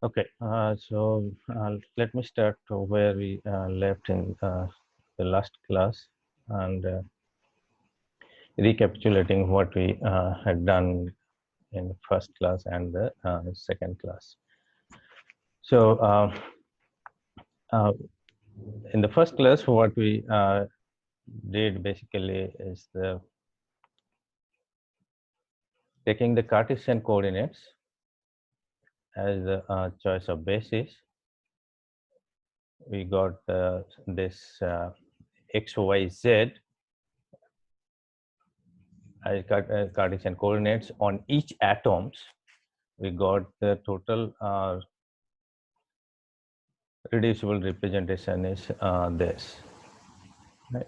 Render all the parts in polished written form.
Okay, let me start where we left in the last class and recapitulating what we had done in first class and the second class. So, in the first class, what we did basically is taking the Cartesian coordinates as the choice of basis. We got this x, y, z as Cartesian coordinates on each atoms. We got the total reducible representation is this, right?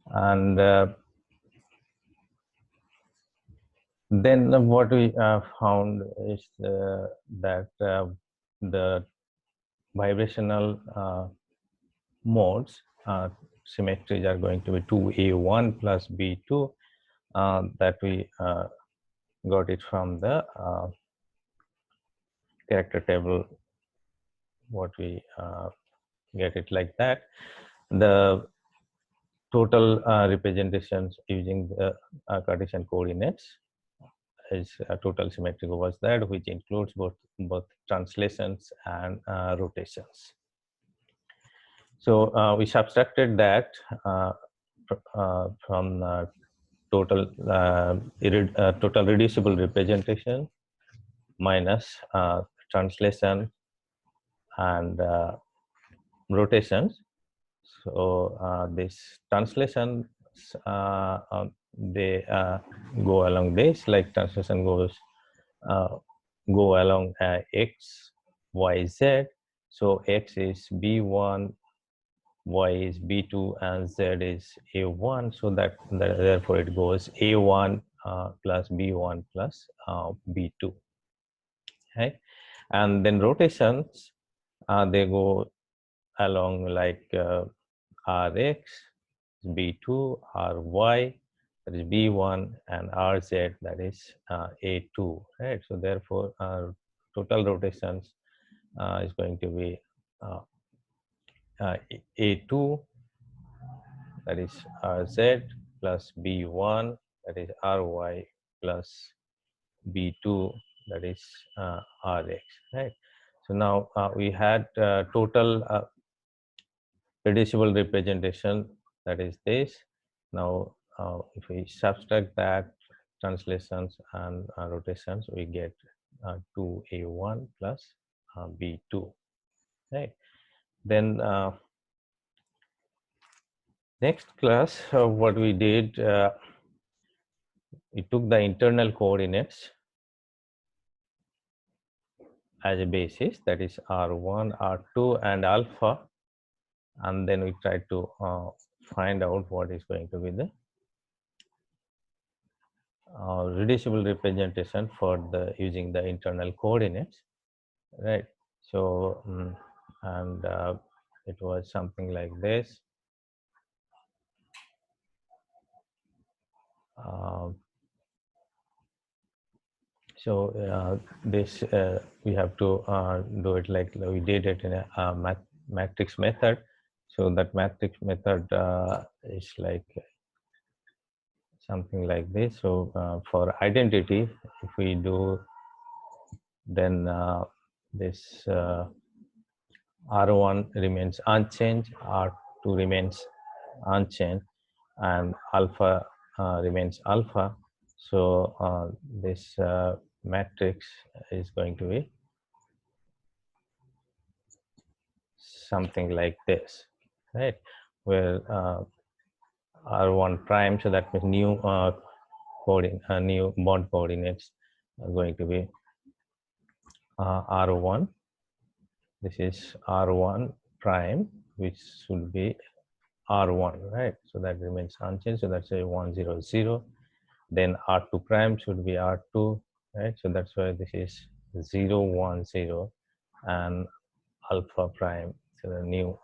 And then what we found is that the vibrational modes symmetries are going to be 2A1 plus B2 that we got it from the character table. What we get it like that. The total representations using the Cartesian coordinates is total symmetric over Z, which includes both translations and rotations. So we subtracted that from total total reducible representation minus translation and rotations. So this translation they go along this, like translation goes go along x, y, z. So x is b1, y is b2, and z is a1. So that therefore it goes a1 plus b1 plus b2. Okay, and then rotations they go along like Rx, B2, Ry, that is B1, and Rz, that is A2, right? So therefore, total rotations is going to be A2, that is Rz, plus B1, that is Ry, plus B2, that is Rx, right? So now we had total reducible representation, that is this. Now if we subtract that translations and rotations, we get 2A1 plus B2, right? Then next class what we did, we took the internal coordinates as a basis, that is R1, R2 and alpha, and then we tried to find out what is going to be the reducible representation for the using the internal coordinates, right? So and it was something like this. So this we have to do it like we did it in a matrix method. So that matrix method is like something like this. So for identity, if we do, then this R1 remains unchanged, R2 remains unchanged, and alpha remains alpha. So this matrix is going to be something like this, right? Where R1 prime, so that means new new bond coordinates are going to be R1. This is R1 prime, which should be R1, right? So that remains unchanged. So that's a 1, 0, 0. Then R2 prime should be R2, right? So that's why this is 0, 1, 0, and alpha prime. So the new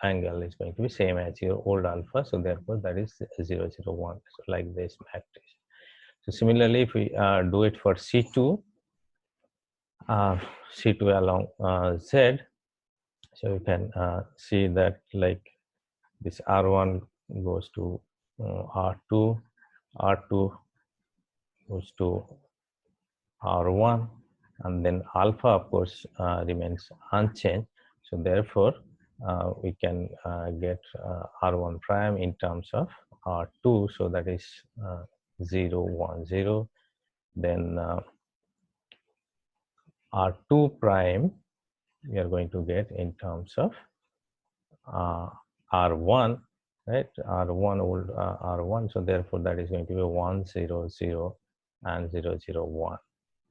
angle is going to be same as your old alpha. So therefore that is 0, 0, 1. So like this matrix. So similarly, if we do it for C2, C2 along Z. So you can see that like this R1 goes to R2, R2 goes to R1, and then alpha of course remains unchanged. So therefore we can get R1 prime in terms of R2, so that is 0, 1, 0. Then R2 prime we are going to get in terms of R1, right? R1 old R1, so therefore that is going to be 1, 0, 0 and 0, 0, 1,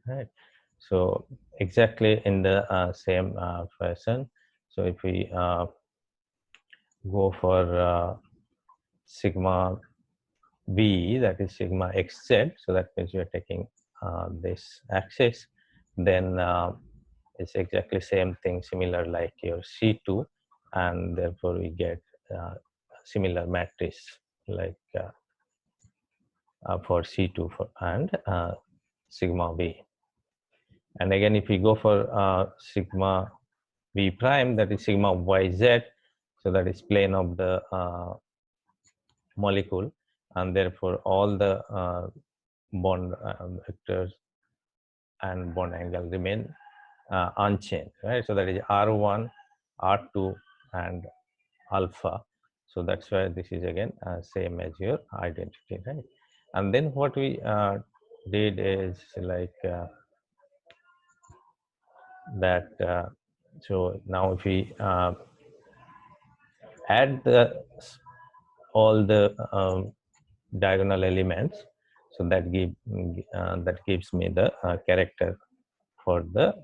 right? So exactly in the same fashion. So if we go for sigma V, that is sigma xz, so that means we are taking this axis, then it's exactly same thing, similar like your C2, and therefore we get similar matrix like for C2 and sigma V. And again, if we go for sigma V prime, that is sigma yz, so that is plane of the molecule, and therefore all the bond vectors and bond angle remain unchanged, right? So that is R1, R2, and alpha. So that's why this is again same as your identity, right? And then what we did is like that. So now if we add all the diagonal elements, so that gives me the character for the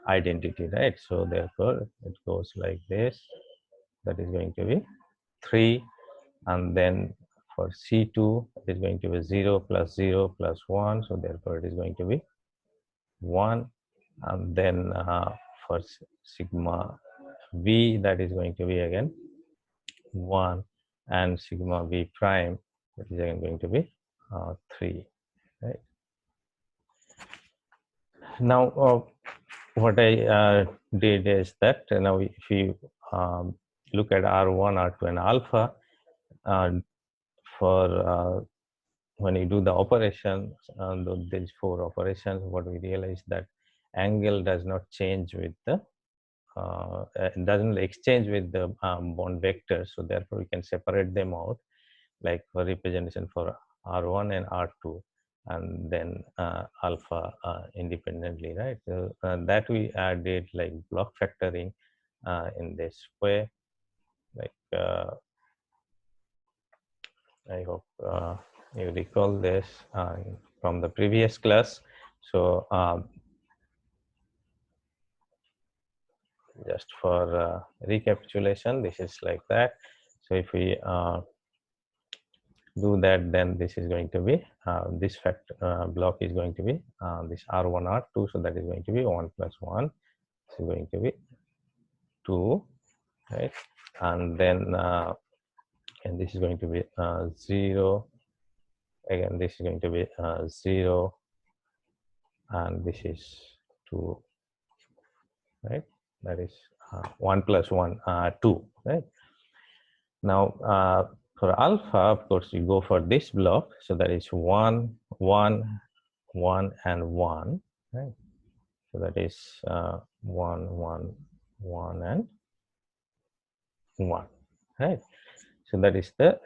identity, right? So therefore it goes like this. That is going to be 3, and then for C2 it is going to be 0 plus 0 plus 1, so therefore it is going to be 1, and then for sigma V, that is going to be again 1, and sigma V prime, that is again going to be 3, right? Now what I did is that now if you look at R1, R2 and alpha, for when you do the operations, these 4 operations, what we realize that angle does not change with the doesn't exchange with the bond vectors, so therefore we can separate them out, like for representation for R1 and R2, and then alpha independently, right? So that we did like block factoring in this way, like I hope you recall this from the previous class. So just for recapitulation, this is like that. So if we do that, then this is going to be this block is going to be this R1, R2, so that is going to be 1 plus 1, this is going to be 2, right? And then and this is going to be 0, again this is going to be 0, and this is 2, right? That is 1 plus 1, 2, right? Now for alpha, of course, you go for this block, so that is 1, 1, 1, and 1, right? So that is 1, 1, 1, and 1, right? So that is the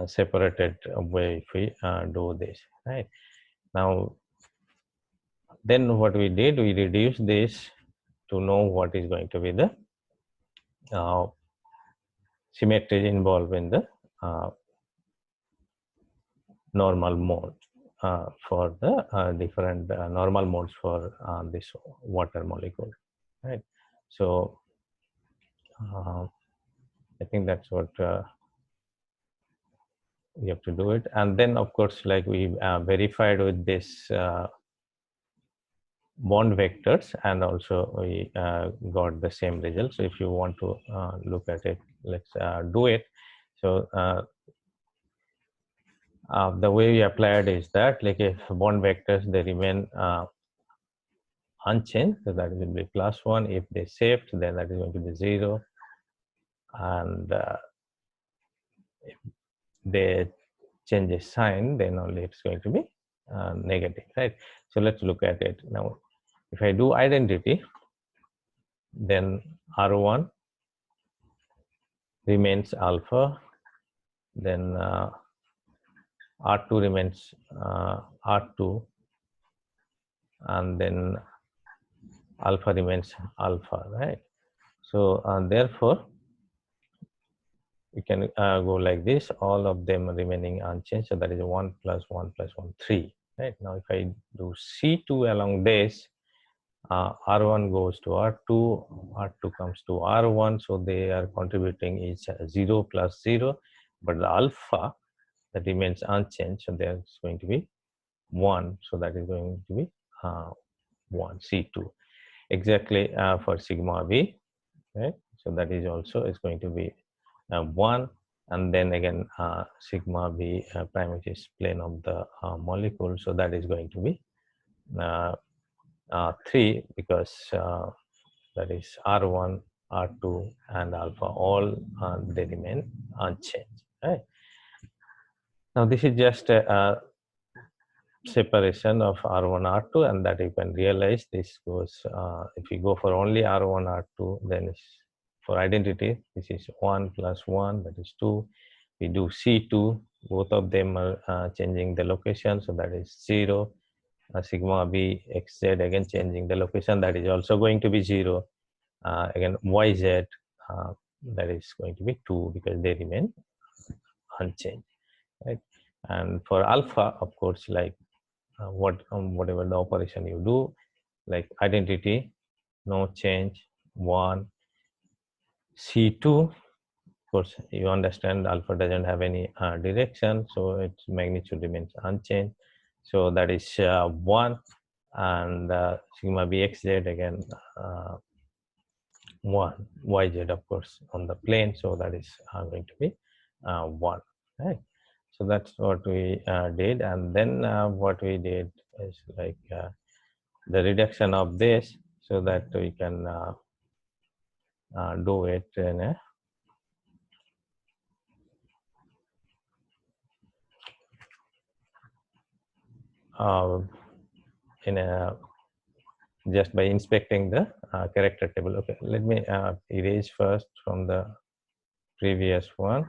separated way if we do this, right? Now, then what we did, we reduced this to know what is going to be the symmetry involved in the normal mode for the different normal modes for this water molecule, right? So I think that's what we have to do it. And then of course, like we verified with this bond vectors, and also we got the same result. So if you want to look at it, let's do it. So the way we applied is that, like, if bond vectors, they remain unchanged, so that will be +1. If they shift, then that is going to be 0, and if they change a sign, then only it's going to be negative, right? So let's look at it now. If I do identity, then R1 remains alpha, then R2 remains R2, and then alpha remains alpha, right? So therefore we can go like this, all of them remaining unchanged, so that is 1 plus 1 plus 1, 3, right? Now if I do C2 along this, R1 goes to R2, R2 comes to R1, so they are contributing each 0 plus 0, but the alpha that remains unchanged, so there's going to be 1, so that is going to be 1, C2. Exactly for sigma V, right? So that is also is going to be 1, and then again sigma V prime, which is plane of the molecule, so that is going to be 3, because that is R1, R2, and alpha, all they remain unchanged, right? Now this is just a separation of R1, R2, and that you can realize this goes, if you go for only R1, R2, then it's, for identity, this is 1 plus 1, that is 2. We do C2, both of them are changing the location, so that is 0. Sigma B XZ, again changing the location, that is also going to be 0. Again YZ, that is going to be 2, because they remain unchanged, right? And for alpha, of course, like whatever the operation you do, like identity, no change, 1. C2, of course, you understand alpha doesn't have any direction, so its magnitude remains unchanged, so that is 1. And sigma bxz, again 1. Yz, of course, on the plane, so that is going to be 1, right? So that's what we did, and then what we did is like the reduction of this, so that we can do it in a just by inspecting the character table. Okay, let me erase first from the previous one,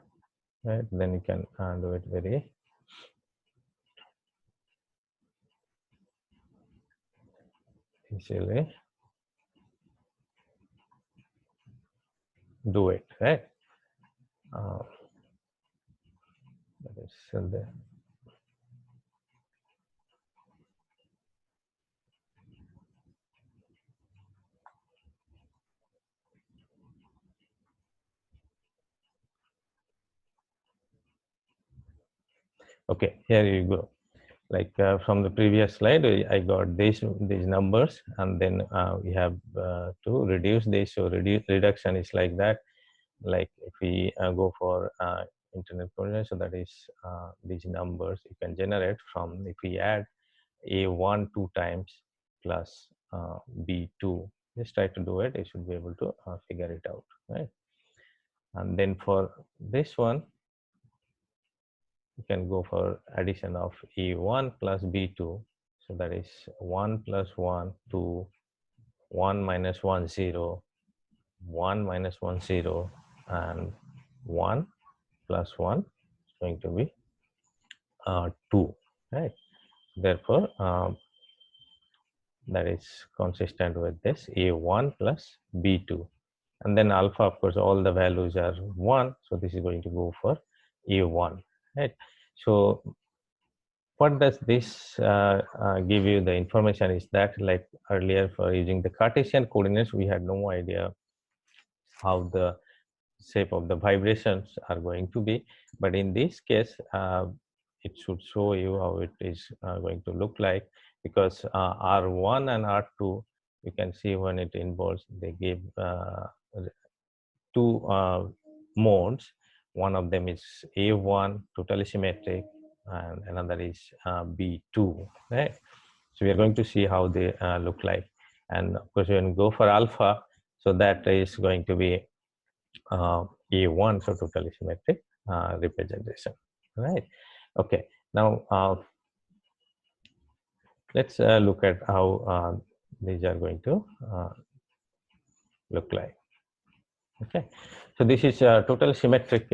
right? Then you can do it very easily. Do it, right? That is there. Okay, here you go. Like from the previous slide, I got these numbers, and then we have to reduce this. So reduction is like that. Like if we go for internet coordinate, so that is these numbers you can generate from, if we add A1 2 times plus B2. Just try to do it. You should be able to figure it out, right? And then for this one, you can go for addition of E1 plus B2. So that is 1 plus 1, 2, 1 minus 1, 0, 1 minus 1, 0, and 1 plus 1 is going to be 2, right? Therefore, that is consistent with this A1 plus B2. And then alpha, of course, all the values are 1. So this is going to go for A1, right? So what does this give you? The information is that, like earlier, for using the Cartesian coordinates, we had no idea how the shape of the vibrations are going to be. But in this case, it should show you how it is going to look like, because R1 and R2, you can see when it involves, they give two modes. One of them is A1, totally symmetric, and another is B2, right? So we are going to see how they look like. And of course, when you go for alpha, so that is going to be A1, so totally symmetric representation, right? Okay, now let's look at how these are going to look like. Okay, so this is a total symmetric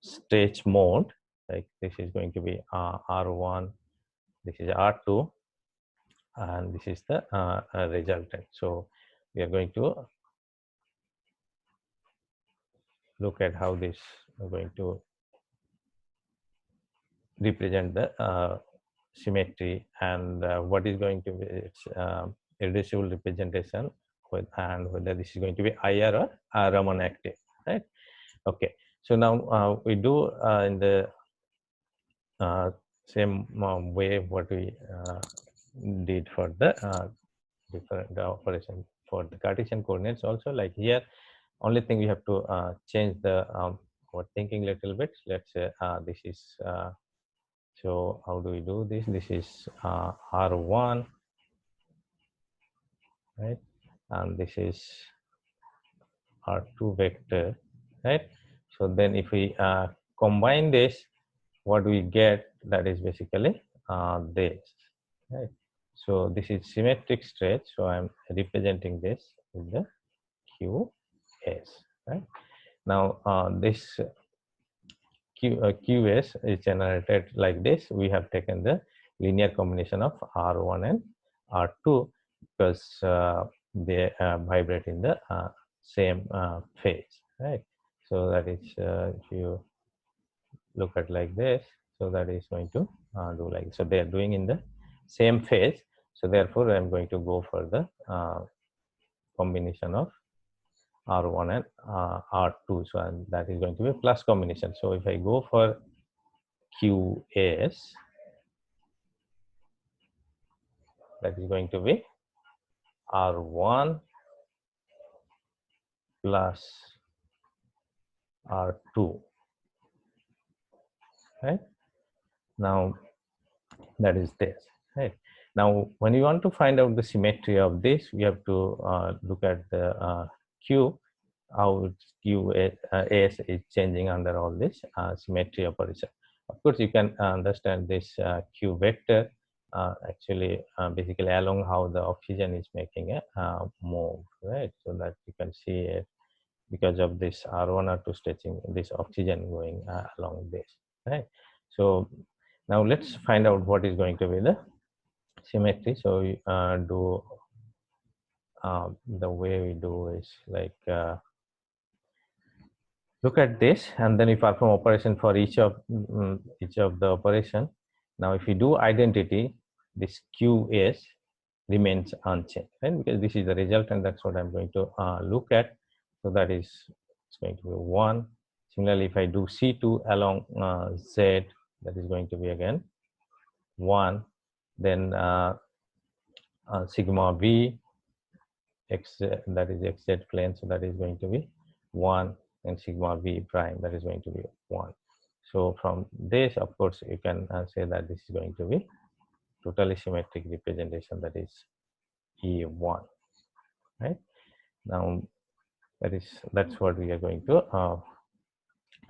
stage mode. Like this is going to be R1, this is R2, and this is the resultant. So we are going to look at how this is going to represent the symmetry, and what is going to be its irreducible representation with, and whether this is going to be IR or Raman active, right? Okay, so now we do in the same way what we did for the different operation for the Cartesian coordinates also. Like here, only thing we have to change the our thinking little bit. Let's say this is so how do we do this? This is R1, right? And this is R2 vector, right? So then if we combine this, what we get, that is basically this, right? So this is symmetric state. So I'm representing this with the QS, right? Now this QS is generated like this. We have taken the linear combination of R1 and R2 because they vibrate in the same phase, right? So that is if you look at like this, so that is going to do like, so they are doing in the same phase. So therefore, I am going to go for the combination of R1 and R2. So and that is going to be plus combination. So if I go for QS, that is going to be R1 plus R2, right? Now that is this, right? Now when you want to find out the symmetry of this, we have to look at the Q, how QS is changing under all this symmetry operation. Of course, you can understand this Q vector actually basically along how the oxygen is making a move, right? So that you can see it because of this R1 R2 stretching, this oxygen going along this, right? So now let's find out what is going to be the symmetry. So we do the way we do is like look at this, and then we perform operation for each of the operation. Now, if we do identity, this QS remains unchanged, right? Because this is the result, and that's what I'm going to look at. So that is it's going to be 1. Similarly, if I do C2 along Z, that is going to be again 1. Then sigma V X, that is XZ plane, so that is going to be 1, and sigma V prime, that is going to be 1. So from this, of course, you can say that this is going to be totally symmetric representation, that is E1, right? Now that's what we are going to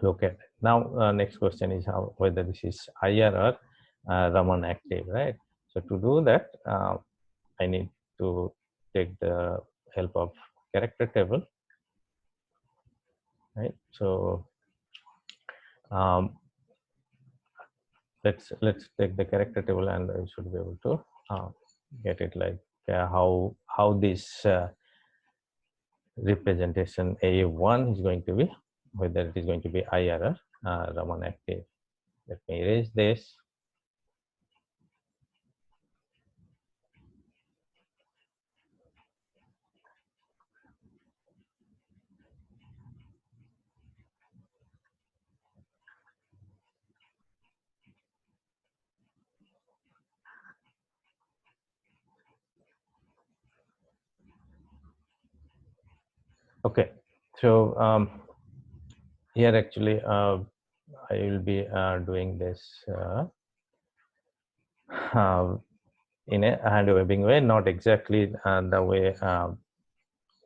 look at. Now next question is how whether this is IR or Raman active, right? So to do that, I need to take the help of character table, right? So let's take the character table, and we should be able to get it like how this representation A1 is going to be, whether it is going to be IR or Raman active. Let me erase this. Okay, so here actually I will be doing this in a hand waving way, not exactly the way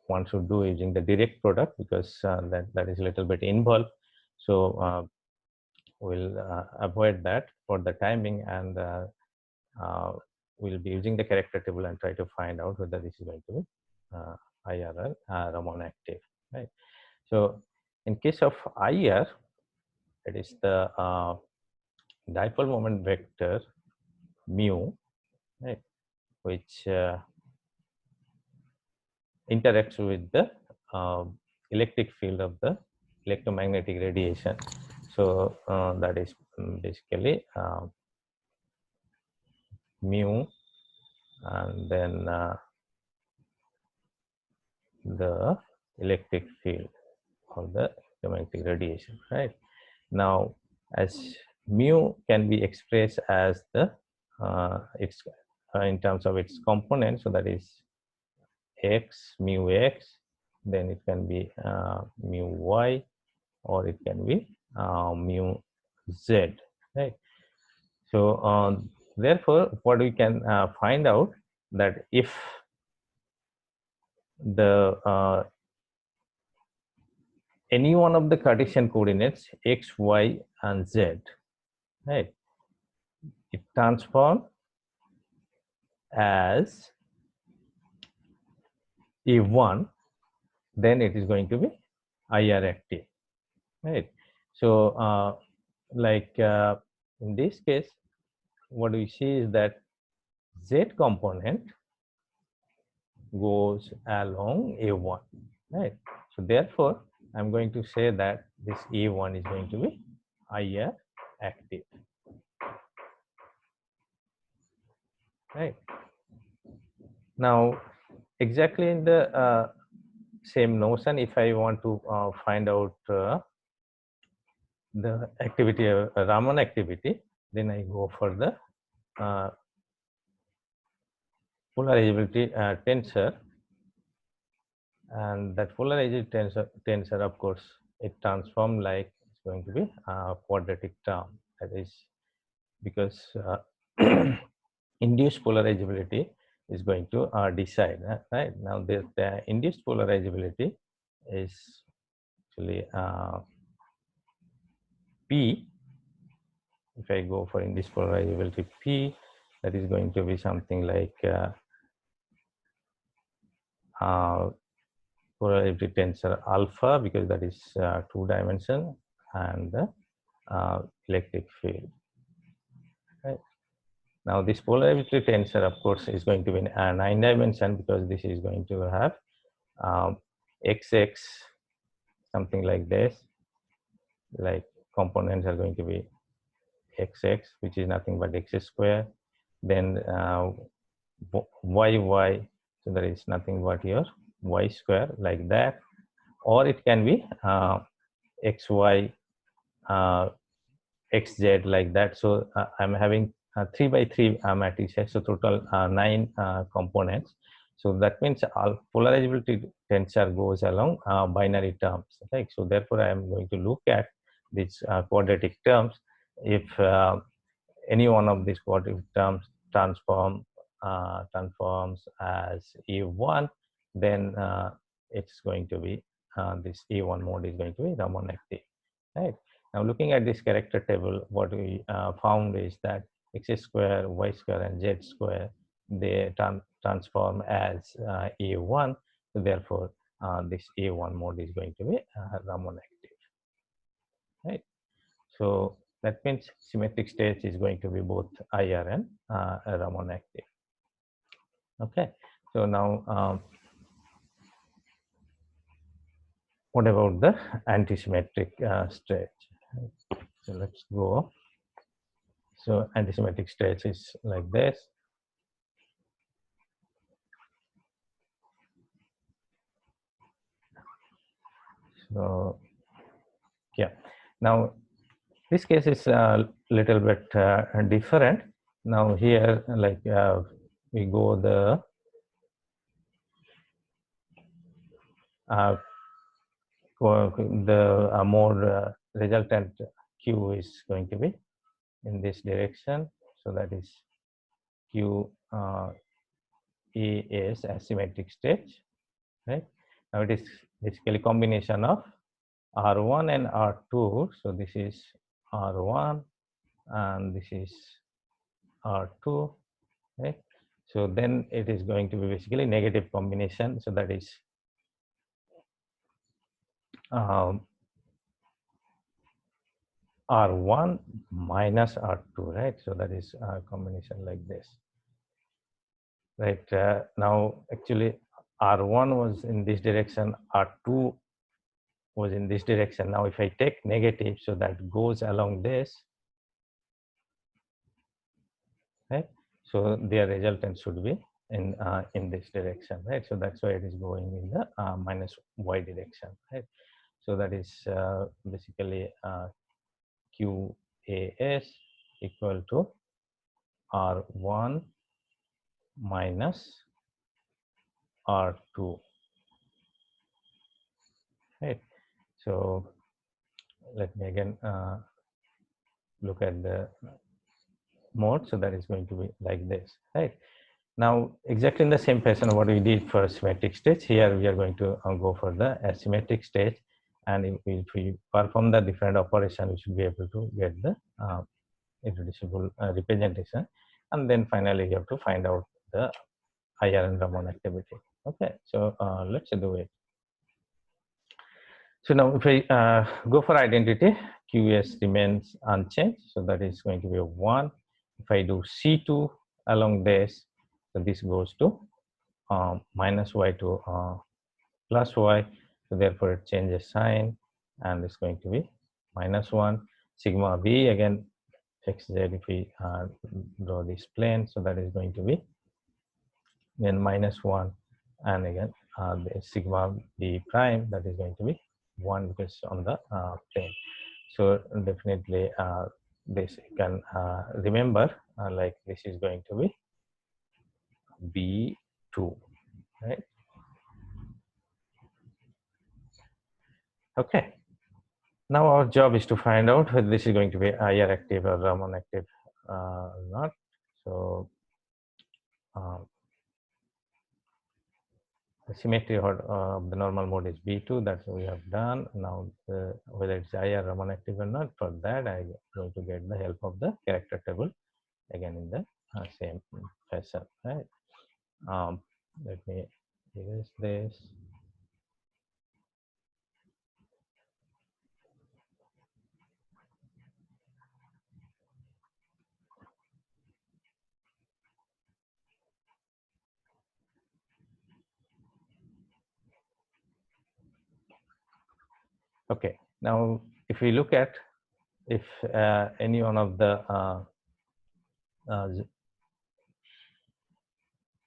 one should do using the direct product, because that is a little bit involved. So we'll avoid that for the timing, and we'll be using the character table and try to find out whether this is going to be IR or Raman active, right? So in case of IR, it is the dipole moment vector mu, right, which interacts with the electric field of the electromagnetic radiation. So that is basically mu, and then the electric field of the electromagnetic radiation, right? Now, as mu can be expressed as the its in terms of its component, so that is x, mu x, then it can be mu y, or it can be mu z, right? So therefore, what we can find out that if the any one of the Cartesian coordinates x, y, and z, right, it transforms as A1, then it is going to be IR active, right? So like in this case, what we see is that Z component goes along A1, right? So therefore, I'm going to say that this A1 is going to be IR active, right? Now, exactly in the same notion, if I want to find out the activity, Raman activity, then I go for the polarizability tensor, and that polarizability tensor, of course, it transforms like it's going to be a quadratic term. That is because induced polarizability is going to decide, right? Now the induced polarizability is actually P. If I go for induced polarizability P, that is going to be something like polarizability tensor alpha, because that is 2-dimension, and the electric field, right? Now this polarizability tensor, of course, is going to be 9-dimension, because this is going to have XX, something like this, like components are going to be XX, which is nothing but x square, then YY, so there is nothing but your y square, like that, or it can be XY, XZ, like that. So I'm having 3 by 3 matrices, so total 9 components. So that means polarizability tensor goes along binary terms, right? So therefore, I am going to look at these quadratic terms. If any one of these quadratic terms transforms as A1, then it's going to be this A1 mode is going to be Raman active, right? Now, looking at this character table, what we found is that x square, y square, and z square, they transform as A1. So therefore, this A1 mode is going to be Raman active, right? So that means symmetric state is going to be both IR and Raman active. Okay. So now, what about the antisymmetric state? So let's go. So antisymmetric state is like this. So yeah, now this case is a little bit different. Now here, like we go the more resultant Q is going to be in this direction. So that is Q A is asymmetric state, right? Now it is basically combination of R1 and R2. So this is R1 and this is R2, right? So then it is going to be basically negative combination. So that is R1 minus R2, right? So that is a combination like this, right? Now actually R1 was in this direction, R2 was in this direction. Now if I take negative, so that goes along this, right? So their resultant should be in this direction, right? So that's why it is going in the minus y direction, right? So that is basically QAS equal to R1 minus R2, right? So let me again look at the mode. So that is going to be like this, right? Now exactly in the same fashion what we did for symmetric stage, here we are going to go for the asymmetric stage, and if we perform the different operation, we should be able to get the irreducible representation, and then finally you have to find out the IR and Raman activity. Okay, so let's do it. So now if I go for identity, QS remains unchanged, so that is going to be a 1. If I do C2 along this, so this goes to minus y to plus y, so therefore it changes sign and it's going to be minus 1. Sigma b again xz, if we draw this plane, so that is going to be then minus 1, and again the sigma b prime, that is going to be 1 because on the plane. So definitely this you can remember like this is going to be B2, right? Okay. Now our job is to find out whether this is going to be IR active or Raman active or not. So the symmetry of the normal mode is B2. That's what we have done. Now whether it's IR Raman active or not, for that I'm going to get the help of the character table again in the same fashion, right? Let me erase this. Okay, now if we look at if any one of the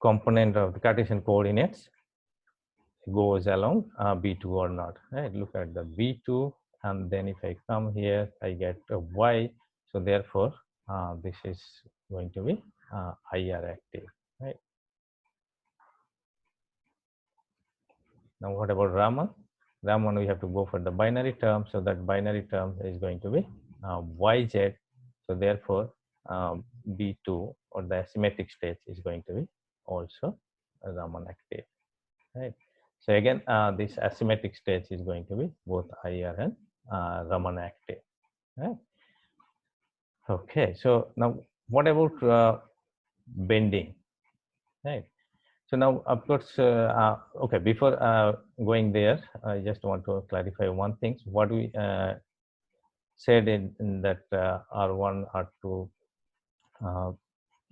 component of the Cartesian coordinates goes along B2 or not, right? Look at the B2, and then if I come here, I get a Y. So therefore, this is going to be IR active, right? Now what about Raman? Raman, we have to go for the binary term. So that binary term is going to be YZ. So therefore, B2 or the asymmetric state is going to be also Raman active, right? So again, this asymmetric state is going to be both IR and Raman active, right? Okay, so now what about bending, right? So now, of course, okay, before going there, I just want to clarify one thing. What we said in that R1, R2,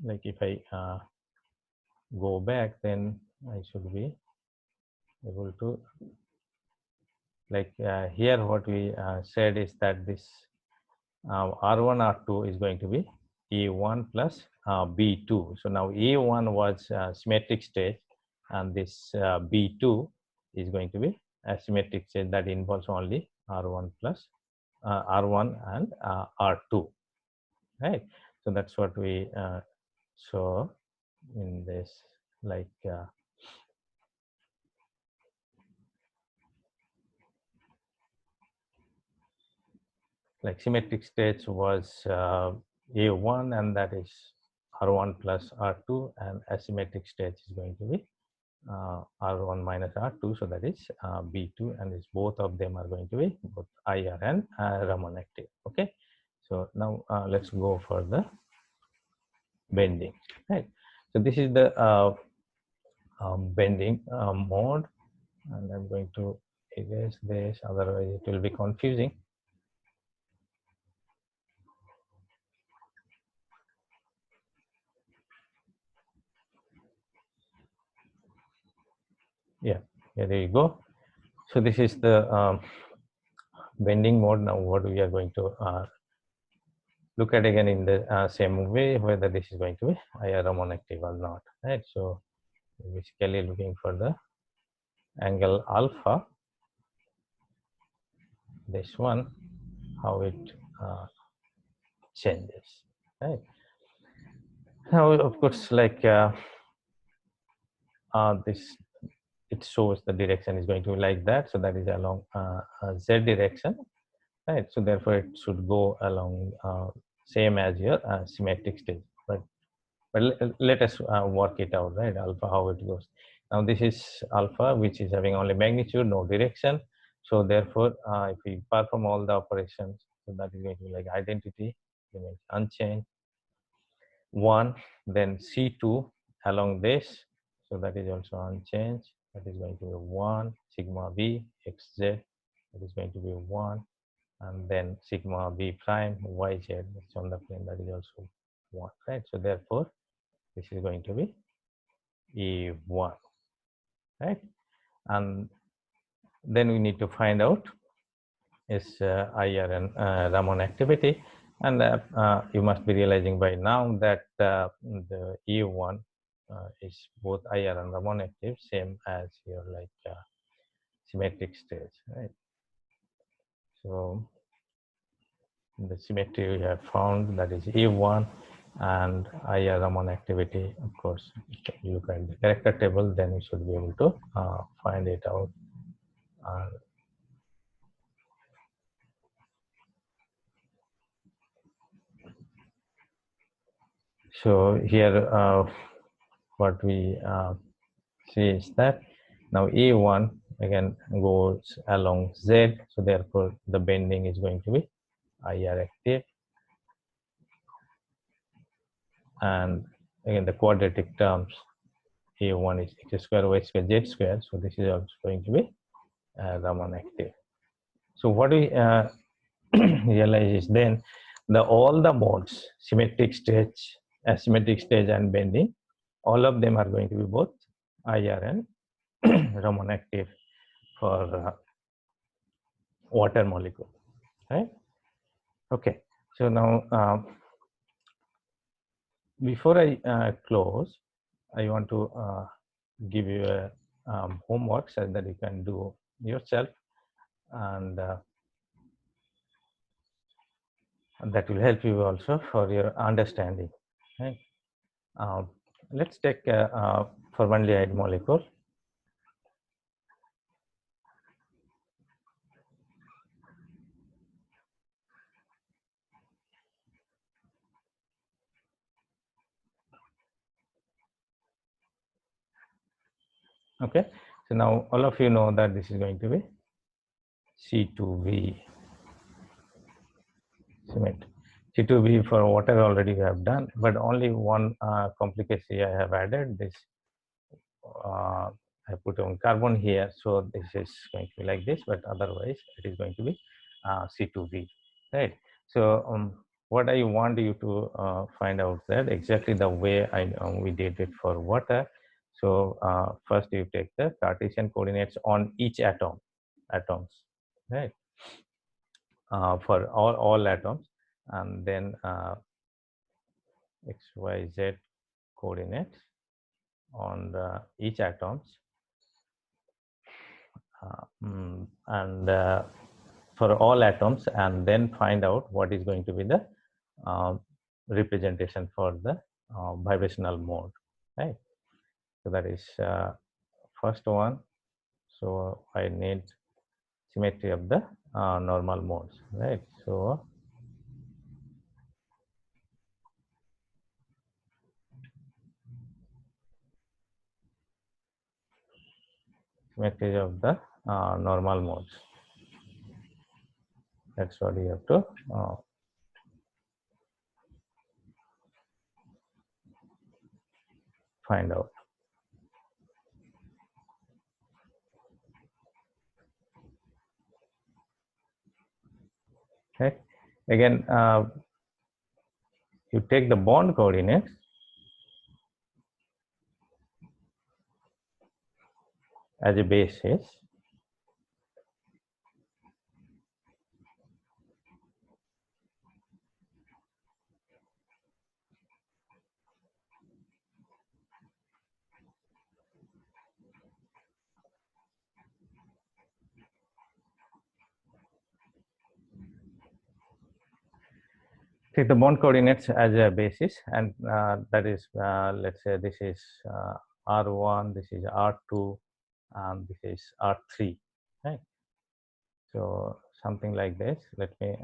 like if I go back, then I should be able to, like here what we said is that this R1, R2 is going to be A1 plus B2. So now A1 was symmetric state, and this B2 is going to be asymmetric state that involves only R1 plus R1 and R2, right? So that's what we saw in this, like symmetric states was A1, and that is R1 plus R2, and asymmetric stage is going to be R1 minus R2, so that is B2, and this both of them are going to be both IR and Raman active. Okay, so now let's go for the bending. Right, so this is the bending mode, and I'm going to erase this, otherwise it will be confusing. Yeah, here you go. So this is the bending mode. Now what we are going to look at again in the same way, whether this is going to be IR Raman active or not. Right, so basically looking for the angle alpha, this one, how it changes. Right, now of course, like this, it shows the direction is going to be like that, so that is along z direction. Right, so therefore it should go along same as your symmetric stage, but let us work it out, right? Alpha, how it goes. Now this is alpha, which is having only magnitude, no direction. So therefore, if we perform all the operations, so that is going to be like identity remains unchanged. 1, then C2 along this, so that is also unchanged. That is going to be 1 sigma v xz, that is going to be 1, and then sigma v prime yz, it's on the plane, that is also 1, right? So therefore, this is going to be E1, right? And then we need to find out is IR and Raman activity, and you must be realizing by now that the E1 is both IR and Raman active, same as your like symmetric stage, right? So the symmetry we have found, that is E1, and IR Raman activity, of course, you look at the character table, then you should be able to find it out. So here what we see is that now A1 again goes along Z, so therefore the bending is going to be IR active, and again the quadratic terms, A1 is x square y square z square, so this is also going to be Raman active. So what we realize is then all the modes, symmetric stage, asymmetric stage, and bending, all of them are going to be both IR and Raman active for water molecule, right? Okay, so now before I close, I want to give you a homework so that you can do yourself, and that will help you also for your understanding, right? Let's take a formaldehyde molecule. Okay, so now all of you know that this is going to be C2V cement. C2V for water already we have done, but only one complication I have added. This I put on carbon here, so this is going to be like this, but otherwise it is going to be C2V, right? So what I want you to find out that exactly the way we did it for water. So first you take the Cartesian coordinates on each atoms, right? For all atoms, and then x, y, z coordinates on each atoms, and for all atoms, and then find out what is going to be the representation for the vibrational mode, right? So that is first one. So I need symmetry of the normal modes, right? So symmetry of the normal modes. That's what you have to find out. Okay. Again, you take the bond coordinates as a basis. Take the bond coordinates as a basis, and that is, let's say this is R1, this is R2, and this is R3. Right. So something like this. Let me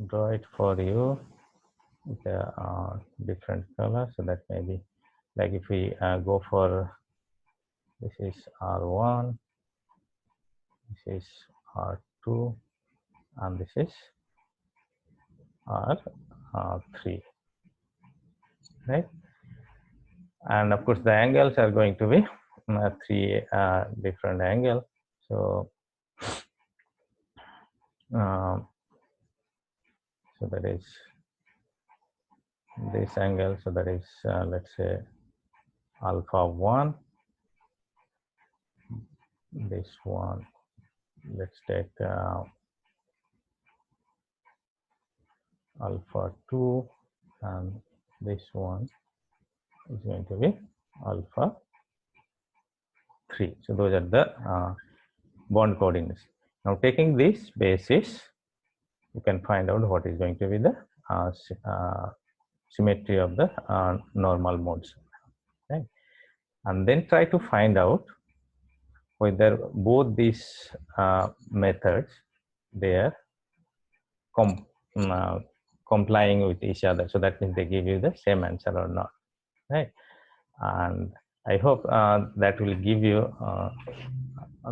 draw it for you with a different color, so that maybe, like if we go for, this is R1, this is R2, and this is R3, right? And of course the angles are going to be three different angles. So so that is this angle, so that is let's say alpha 1, this one, let's take alpha 2, and this one is going to be alpha 3. So those are the bond coordinates. Now taking this basis, you can find out what is going to be the symmetry of the normal modes, right? And then try to find out whether both these methods, they are complying with each other. So that means they give you the same answer or not, right? And I hope that will give you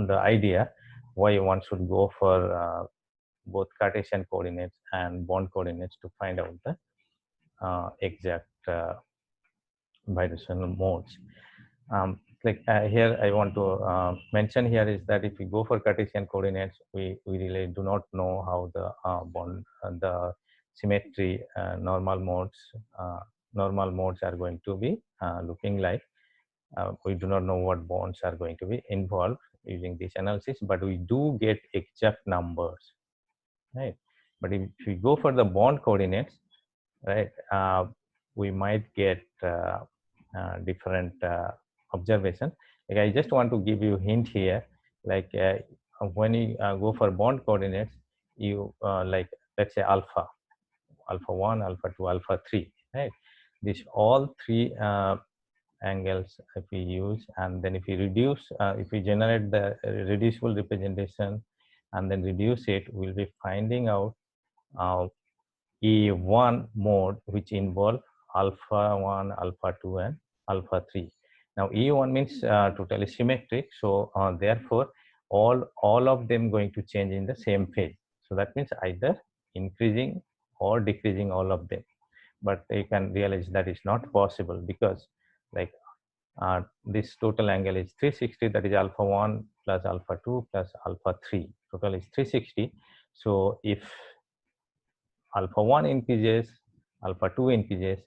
the idea why one should go for both Cartesian coordinates and bond coordinates to find out the exact bidirectional modes. Like here I want to mention here is that if we go for Cartesian coordinates, we really do not know how the bond, the symmetry normal modes are going to be looking like. We do not know what bonds are going to be involved using this analysis, but we do get exact numbers, right? But if we go for the bond coordinates, right, we might get different observation. Like I just want to give you a hint here, like when you go for bond coordinates, you like, let's say alpha 1, alpha 2, alpha 3, right? These all three angles if we use, and then if we reduce, if we generate the reducible representation and then reduce it, we'll be finding out E1 mode which involve alpha 1, alpha 2, and alpha 3. Now E1 means totally symmetric, so therefore all of them going to change in the same phase. So that means either increasing or decreasing all of them. But you can realize that is not possible, because like this total angle is 360, that is alpha 1 plus alpha 2 plus alpha 3, total is 360. So if alpha 1 increases, alpha 2 increases,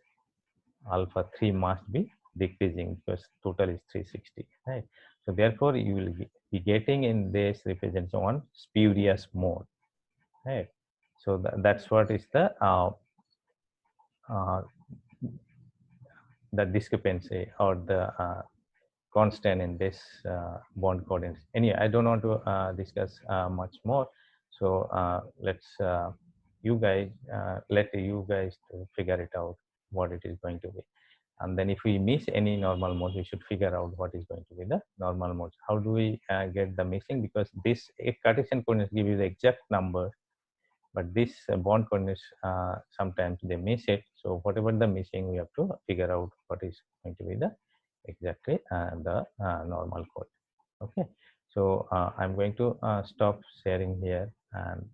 alpha 3 must be decreasing, because total is 360, right? So therefore you will be getting in this representation one spurious mode, right? So that's what is the discrepancy or the constant in this bond coordinates. Anyway, I don't want to discuss much more. So let's let you guys to figure it out what it is going to be. And then if we miss any normal mode, we should figure out what is going to be the normal modes. How do we get the missing? Because this Cartesian coordinates give you the exact number, but this bond coordinates sometimes they miss it. So whatever the missing, we have to figure out what is going to be the exactly the normal code. Okay, so I'm going to stop sharing here, and